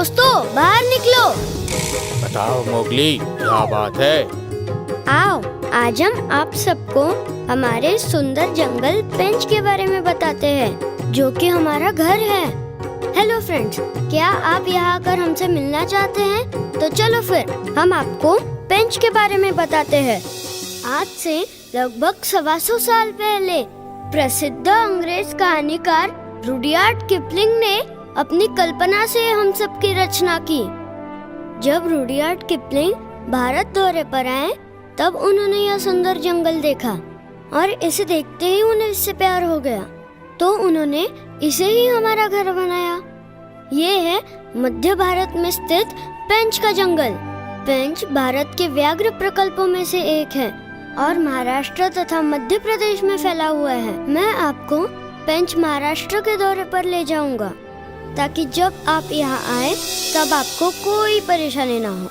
दोस्तों, बाहर निकलो। बताओ मोगली, क्या बात है? आओ, आज हम आप सबको हमारे सुंदर जंगल पेंच के बारे में बताते हैं, जो कि हमारा घर है। हेलो फ्रेंड्स, क्या आप यहाँ आकर हमसे मिलना चाहते हैं? तो चलो फिर हम आपको पेंच के बारे में बताते हैं। आज से लगभग 125 साल पहले प्रसिद्ध अंग्रेज कहानीकार रुडयार्ड किपलिंग ने अपनी कल्पना से हम सब की रचना की। जब रुडयार्ड किपलिंग भारत दौरे पर आए, तब उन्होंने यह सुंदर जंगल देखा और इसे देखते ही उन्हें इससे प्यार हो गया, तो उन्होंने इसे ही हमारा घर बनाया। ये है मध्य भारत में स्थित पेंच का जंगल। पेंच भारत के व्याघ्र प्रकल्पों में से एक है और महाराष्ट्र तथा मध्य प्रदेश में फैला हुआ है। मैं आपको पेंच महाराष्ट्र के दौरे पर ले जाऊंगा, ताकि जब आप यहाँ आए तब आपको कोई परेशानी ना हो।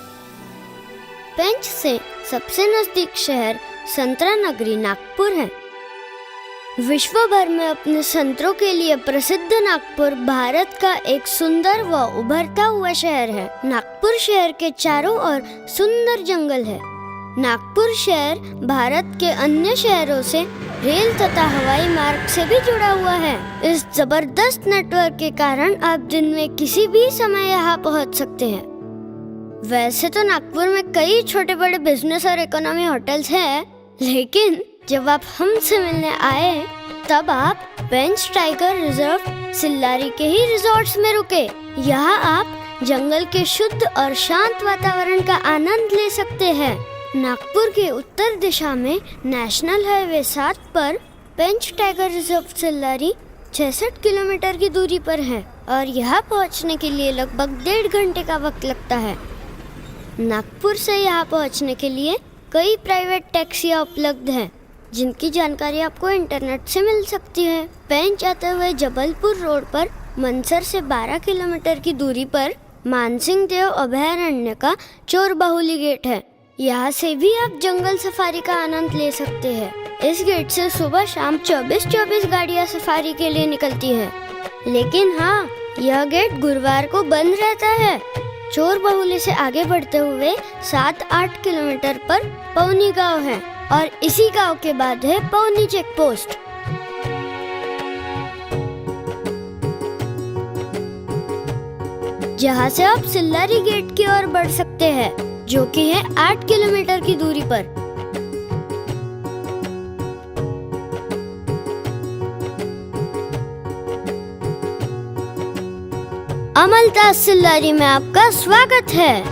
पेंच से सबसे नजदीक शहर संतरा नगरी नागपुर है। विश्व भर में अपने संतरों के लिए प्रसिद्ध नागपुर भारत का एक सुंदर व उभरता हुआ शहर है। नागपुर शहर के चारों ओर सुंदर जंगल है। नागपुर शहर भारत के अन्य शहरों से रेल तथा हवाई मार्ग से भी जुड़ा हुआ है। इस जबरदस्त नेटवर्क के कारण आप दिन में किसी भी समय यहाँ पहुँच सकते हैं। वैसे तो नागपुर में कई छोटे बड़े बिजनेस और इकोनॉमी होटल्स हैं, लेकिन जब आप हमसे मिलने आए तब आप पेंच टाइगर रिजर्व सिल्लारी के ही रिजॉर्ट्स में रुके। यहाँ आप जंगल के शुद्ध और शांत वातावरण का आनंद ले सकते हैं। नागपुर के उत्तर दिशा में नेशनल हाईवे 7 पर पेंच टाइगर रिजर्व सिल्लारी 66 किलोमीटर की दूरी पर है और यहाँ पहुँचने के लिए लगभग 1.5 घंटे का वक्त लगता है। नागपुर से यहाँ पहुँचने के लिए कई प्राइवेट टैक्सियाँ उपलब्ध हैं, जिनकी जानकारी आपको इंटरनेट से मिल सकती है। पेंच आते हुए जबलपुर रोड पर मनसर से 12 किलोमीटर की दूरी पर मानसिंह देव अभयारण्य का चोर बाहुली गेट है। यहाँ से भी आप जंगल सफारी का आनंद ले सकते हैं। इस गेट से सुबह शाम 24 गाड़ियाँ सफारी के लिए निकलती है, लेकिन हाँ, यह गेट गुरुवार को बंद रहता है। चोर बाहुली से आगे बढ़ते हुए 7-8 किलोमीटर पर पौनी गांव है और इसी गांव के बाद है पौनी चेक पोस्ट। जहां से आप सिल्लारी गेट की ओर बढ़ सकते हैं, जो कि है 8 किलोमीटर की दूरी पर। अमलतास सिल्लारी में आपका स्वागत है।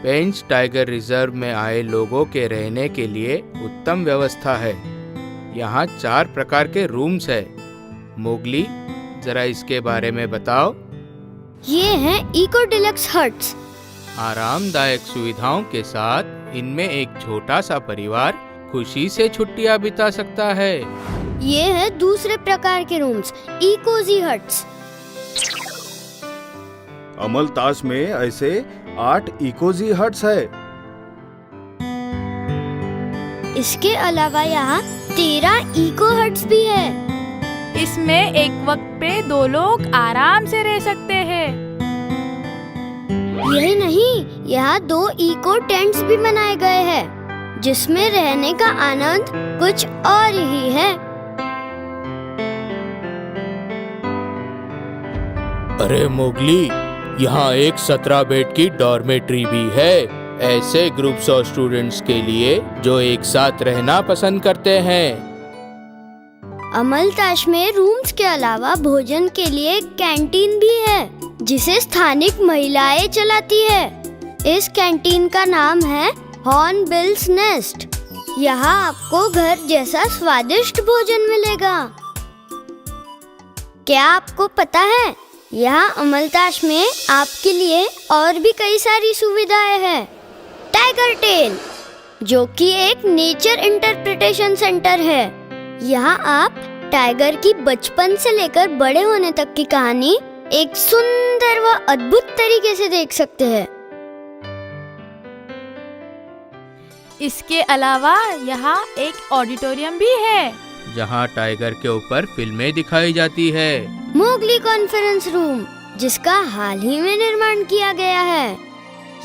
पेंच टाइगर रिजर्व में आए लोगों के रहने के लिए उत्तम व्यवस्था है। यहाँ 4 प्रकार के रूम्स है। मोगली, जरा इसके बारे में बताओ। ये हैं इको डिलक्स हट्स। आरामदायक सुविधाओं के साथ इनमें एक छोटा सा परिवार खुशी से छुट्टियां बिता सकता है। ये है दूसरे प्रकार के रूम्स, इकोजी हट्स। अमलतास में ऐसे 8 इकोजी हट्स है। इसके अलावा यहाँ 13 इको हट्स भी है। इसमें एक वक्त पे 2 लोग आराम से रह सकते हैं। यही नहीं, यहाँ 2 इको टेंट्स भी बनाए गए हैं, जिसमें रहने का आनंद कुछ और ही है। अरे मोगली, यहाँ एक 17 बेड की डॉर्मेट्री भी है, ऐसे ग्रुप्स ऑफ स्टूडेंट्स के लिए जो एक साथ रहना पसंद करते हैं। अमलतास में रूम्स के अलावा भोजन के लिए एक कैंटीन भी है, जिसे स्थानिक महिलाएं चलाती है। इस कैंटीन का नाम है हॉर्नबिल्स नेस्ट। यहाँ आपको घर जैसा स्वादिष्ट भोजन मिलेगा। क्या आपको पता है, यहाँ अमलतास में आपके लिए और भी कई सारी सुविधाएं हैं। टाइगर टेल, जो कि एक नेचर इंटरप्रिटेशन सेंटर है। यहाँ आप टाइगर की बचपन से लेकर बड़े होने तक की कहानी एक सुंदर व अद्भुत तरीके से देख सकते हैं। इसके अलावा यहाँ एक ऑडिटोरियम भी है, जहाँ टाइगर के ऊपर फिल्में दिखाई जाती है। मोगली कॉन्फ्रेंस रूम, जिसका हाल ही में निर्माण किया गया है।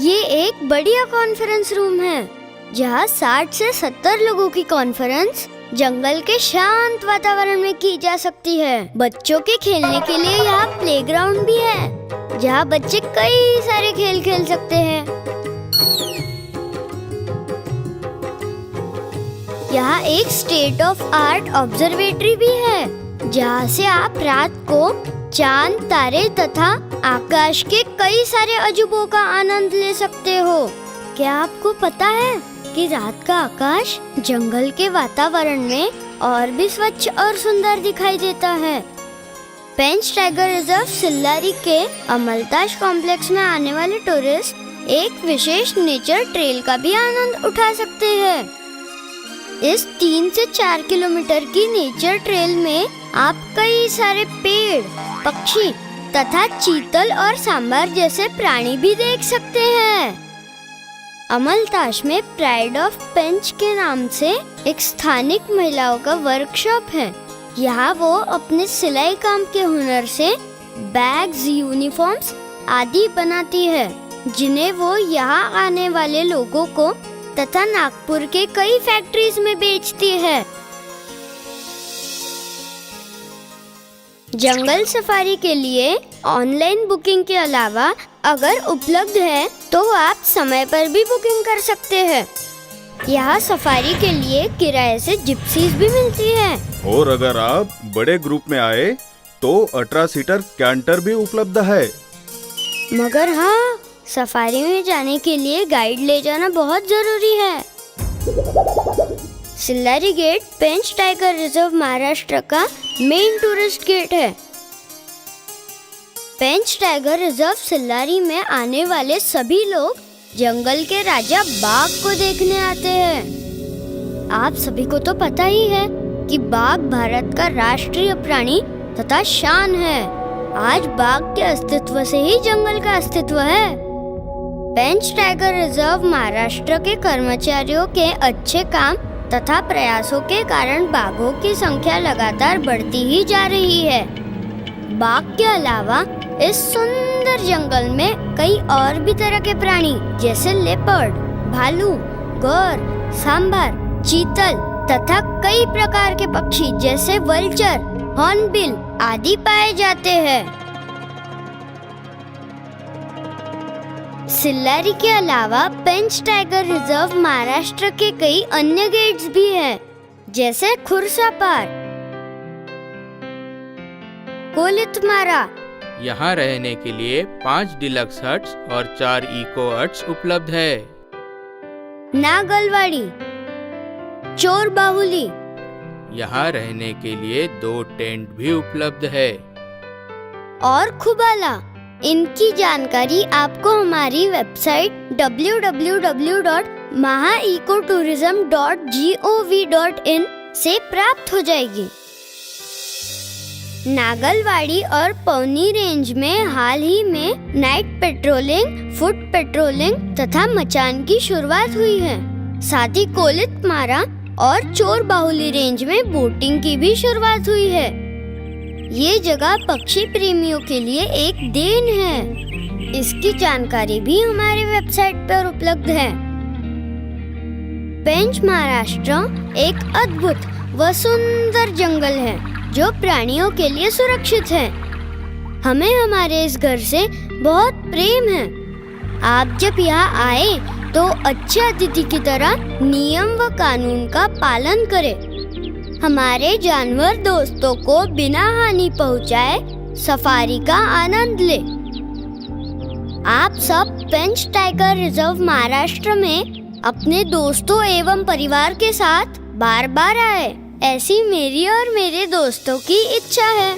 ये एक बढ़िया कॉन्फ्रेंस रूम है जहाँ 60 से 70 लोगों की कॉन्फ्रेंस जंगल के शांत वातावरण में की जा सकती है। बच्चों के खेलने के लिए यहाँ प्लेग्राउंड भी है जहाँ बच्चे कई सारे खेल खेल सकते हैं। यहाँ एक स्टेट ऑफ आर्ट ऑब्जर्वेटरी भी है जहाँ से आप रात को चांद, तारे तथा आकाश के कई सारे अजूबों का आनंद ले सकते हो। क्या आपको पता है कि रात का आकाश जंगल के वातावरण में और भी स्वच्छ और सुंदर दिखाई देता है। पेंच टाइगर रिजर्व सिल्लारी के अमलताज कॉम्प्लेक्स में आने वाले टूरिस्ट एक विशेष नेचर ट्रेल का भी आनंद उठा सकते हैं। इस 3 से 4 किलोमीटर की नेचर ट्रेल में आप कई सारे पेड़, पक्षी तथा चीतल और सांबर जैसे प्राणी भी देख सकते हैं। अमलताज में प्राइड ऑफ पेंच के नाम से एक स्थानिक महिलाओं का वर्कशॉप है। यहाँ वो अपने सिलाई काम के हुनर से बैग्स, यूनिफॉर्म्स आदि बनाती है, जिन्हें वो यहाँ आने वाले लोगों को तथा नागपुर के कई फैक्ट्रीज में बेचती है। जंगल सफारी के लिए ऑनलाइन बुकिंग के अलावा अगर उपलब्ध है तो आप समय पर भी बुकिंग कर सकते हैं। यहाँ सफारी के लिए किराए से जिप्सीज भी मिलती है। और अगर आप बड़े ग्रुप में आए तो 18 सीटर कैंटर भी उपलब्ध है। मगर हाँ, सफारी में जाने के लिए गाइड ले जाना बहुत जरूरी है। सिल्लारी गेट पेंच टाइगर रिजर्व महाराष्ट्र का मेन टूरिस्ट गेट है। पेंच टाइगर रिजर्व सिल्लारी में आने वाले सभी लोग जंगल के राजा बाघ को देखने आते हैं। आप सभी को तो पता ही है कि बाघ भारत का राष्ट्रीय प्राणी तथा शान है। आज बाघ के अस्तित्व से ही जंगल का अस्तित्व है। पेंच टाइगर रिजर्व महाराष्ट्र के कर्मचारियों के अच्छे काम तथा प्रयासों के कारण बाघों की संख्या लगातार बढ़ती ही जा रही है। बाघ के अलावा इस सुंदर जंगल में कई और भी तरह के प्राणी जैसे लेपर्ड, भालू, गौर, सांभर, चीतल तथा कई प्रकार के पक्षी जैसे वल्चर, हॉर्नबिल आदि पाए जाते हैं। सिल्लारी के अलावा पेंच टाइगर रिजर्व महाराष्ट्र के कई अन्य गेट्स भी हैं, जैसे खुरसापार, कोलितमारा। यहाँ रहने के लिए 5 डिलक्स हट्स और 4 इको हट्स उपलब्ध है। नागलवाड़ी, चोर बाहुली। यहाँ रहने के लिए 2 टेंट भी उपलब्ध है। और खुबाला। इनकी जानकारी आपको हमारी वेबसाइट www.mahaecotourism.gov.in से प्राप्त हो जाएगी। नागलवाड़ी और पौनी रेंज में हाल ही में नाइट पेट्रोलिंग, फुट पेट्रोलिंग तथा मचान की शुरुआत हुई है। साथ ही कोलितमारा और चोर बाहुली रेंज में बोटिंग की भी शुरुआत हुई है। ये जगह पक्षी प्रेमियों के लिए एक देन है। इसकी जानकारी भी हमारी वेबसाइट पर उपलब्ध है। पेंच महाराष्ट्र एक अद्भुत व सुंदर जंगल है जो प्राणियों के लिए सुरक्षित है। हमें हमारे इस घर से बहुत प्रेम है। आप जब यहाँ आए तो अच्छे अतिथि की तरह नियम व कानून का पालन करें। हमारे जानवर दोस्तों को बिना हानि पहुँचाए सफारी का आनंद ले। आप सब पेंच टाइगर रिजर्व महाराष्ट्र में अपने दोस्तों एवं परिवार के साथ बार बार आए, ऐसी मेरी और मेरे दोस्तों की इच्छा है।